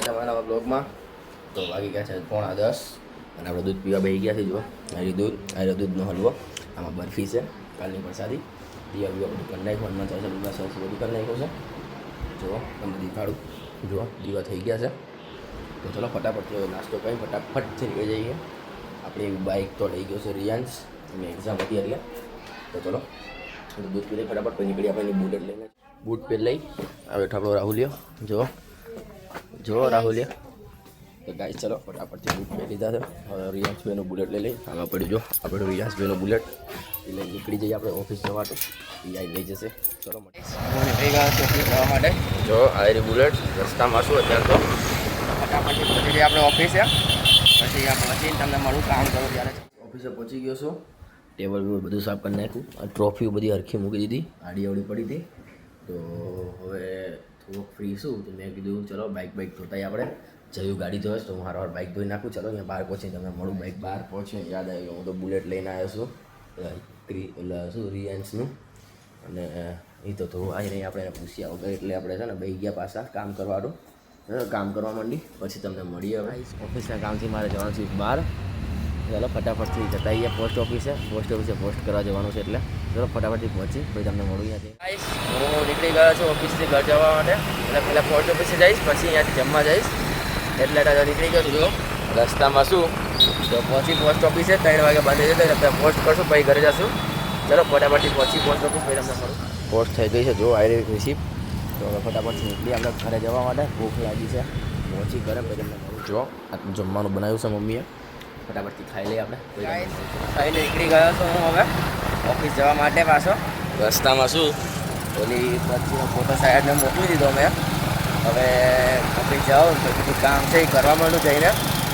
તમારા બ્લોગમાં તો વાગી ગયા છે 9:45 અને આપણે દૂધ પીવા બેસી ગયા છે. જો આ દૂધનો હલવો, આમાં બરફી છે, કાલની પ્રસાદી, દીવા બીવા બધું કરી નાખ્યું, હનુમાન ચાલીસા બધું કરી નાખ્યું છે. જો તમે દેખાડું, જુઓ દીવા થઈ ગયા છે. તો ચલો ફટાફટ નાસ્તો કરી ફટાફટ નીકળી જઈએ. આપણી બાઇક તો લઈ ગયો છે રિયાન્સ, એની એક્ઝામ હતી એટલે. તો ચલો દૂધ પી લઈ ફટાફટ, પછી નીકળી આપણે બુલેટ લઈને. બૂટ પહેરી લઈ હવે આપણો રાહુલિયો. જો રાહુલિયા. તો ગાઈસ ચલો ફટાફટથી બૂટ પહેરી લીધા છે. હવે રિયાન્સભાઈનો બુલેટ લઈ લઈ. આમાં પડ્યું જો આપણું રિયાન્સભાઈનો બુલેટ. એટલે નીકળી જઈએ આપણે ઓફિસ જવા માટે. એ લઈ જશે. ચલો નીકળી ગયા છે ઓફિસ જવા માટે. જો આ બુલેટ રસ્તામાં શું અત્યારે તો ફટાફટ પહોંચી જઈએ આપણે ઓફિસે. પછી પહોંચીને તમને મળું કામ કરો ત્યારે. ઓફિસે પહોંચી ગયો છું. ટેબલ બધું સાફ કરી નાખ્યું. આ ટ્રોફી બધી હરખી મૂકી દીધી, આડી અવડી પડી હતી. તો હવે થોડુંક ફ્રી છું તો મેં કીધું ચલો બાઇક ધોતાઈ આપણે જયું ગાડી ધોઈશ તો હું હારવાર બાઇક ધોઈ નાખું. ચલો અહીંયા બહાર પહોંચી તમને મળું. બાઇક બહાર પહોંચી યાદ આવી ગયું, હું તો બુલેટ લઈને આવ્યો છું એટલે શું રિયાન્સનું. અને એ તો થોડું આવી નહીં આપણે એને પૂછ્યા વગર એટલે આપણે છે ને બેસી ગયા પાછા કામ કરવાનું. કામ કરવા માંડી પછી તમને મળીએ. હવે ઓફિસના કામથી મારે જવાનું છે બહાર. ચાલો ફટાફટથી જતા આવીએ પોસ્ટ ઓફિસે પોસ્ટ કરવા જવાનું છે એટલે ચલો ફટાફટથી પહોંચી પછી તમને મળું અહીંયાથી. હું નીકળી ગયો છું ઓફિસથી ઘર જવા માટે. એટલે પહેલાં પોસ્ટ ઓફિસે જઈશ, પછી અહીંયાથી જમવા જઈશ. એટલે નીકળી ગયો છું. જો રસ્તામાં શું તો પહોંચી પોસ્ટ ઓફિસે 3 વાગે બંધ થઈ જશે એટલે પોસ્ટ કરશું પછી ઘરે જશું. ચલો ફટાફટથી પહોંચી પોસ્ટ ઓફિસ પછી તમને મળું. પોસ્ટ થઈ ગઈ છે જો આવી રિસીપ્ટ. તો હવે ફટાફટથી નીકળી આપણે ઘરે જવા માટે. ભૂખ લાગી છે, પહોંચી ઘરે પછી તમને મળું. જો આ જમવાનું બનાવ્યું છે મમ્મીએ, ફટાફટથી ખાઈ લઈએ આપણે. ખાઈને નીકળી ગયો છું હું હવે ઓફિસ જવા માટે. પાછો રસ્તામાં શું ઓલી પછીનો ફોટો સાહેબને મોકલી દીધો મેં. હવે ઓફિસ જાઓ તો બીજું કામ છે એ કરવા માંડું જઈને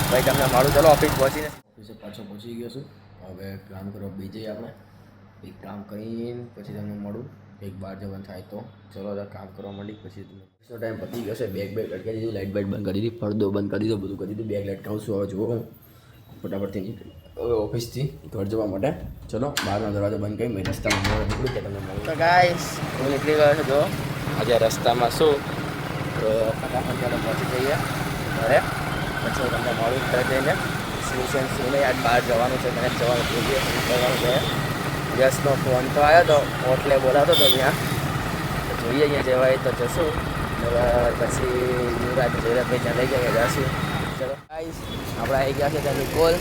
ભાઈ તમને મારું. ચલો ઓફિસ પહોંચીને ઓફિસે પાછો પહોંચી ગયો છું. હવે કામ કરવા બીજે આપણે એક કામ કરીને પછી તમને મળું. એક બહાર જવાનું થાય તો ચલો કામ કરવા માંડી. પછી તમે ઓફિસનો ટાઈમ પતી ગયો છે. બેગ લટકાવી દીધું, લાઇટ બાઇટ બંધ કરી દીધી, પડદો બંધ કરી દીધો, બધું કરી દીધું. બેગ લટકાવું છું હવે જુઓ ફટાફટથી હવે ઓફિસથી ઘર જવા માટે. ચલો બહારનો દરવાજો બંધ કરી મેં રસ્તામાં નીકળ્યું કે તમને મળું. તો ગાઈસ હું નીકળી ગયો છું. જો આજે રસ્તામાં શું તો ફટાફટ ચાલો પહોંચી જઈએ ઘરે. પછી તમને મળું ઘરે જઈને. શું નહીં આજ બહાર જવાનું છે, મને જવાનું જોઈએ કરવાનું છે. યસનો ફોન તો આવ્યો તો હોટલે બોલાતો હતો ત્યાં. જોઈએ અહીંયા જવાય તો જશું. પછી યુવરાજભાઈ ત્યાં લઈ ગયા જશું. ચલો ગાઈસ આપણે આવી ગયા છે ત્યાં નિકોલ.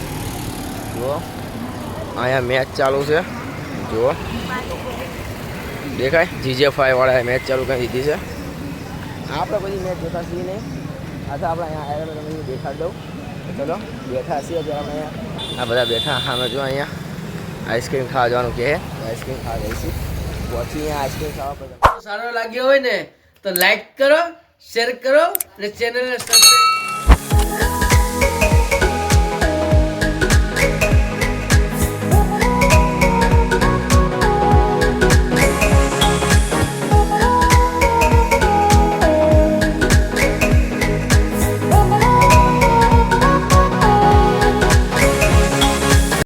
જુઓ અહીંયા મેચ ચાલુ છે. જુઓ દેખાય GJ5 વાળાએ મેચ ચાલુ કરી દીધી છે. આપણે બધી મેચ જોતા છીએ નહીં. આ તો આપણે અહીંયા આવ્યા તો તમને દેખાડ દઉં. ચલો બેઠા છીએ જ્યારે આપણે આ બધા બેઠા. અમે જો અહીંયા આઈસ્ક્રીમ ખાવા જવાનું કહે, આઈસ્ક્રીમ ખાવા જઈશું. પહોંચી અહીંયા આઈસ્ક્રીમ ખાવા પર. સારો લાગ્યો હોય ને તો લાઈક કરો, શેર કરો અને ચેનલને સબસ્ક્રાઈબ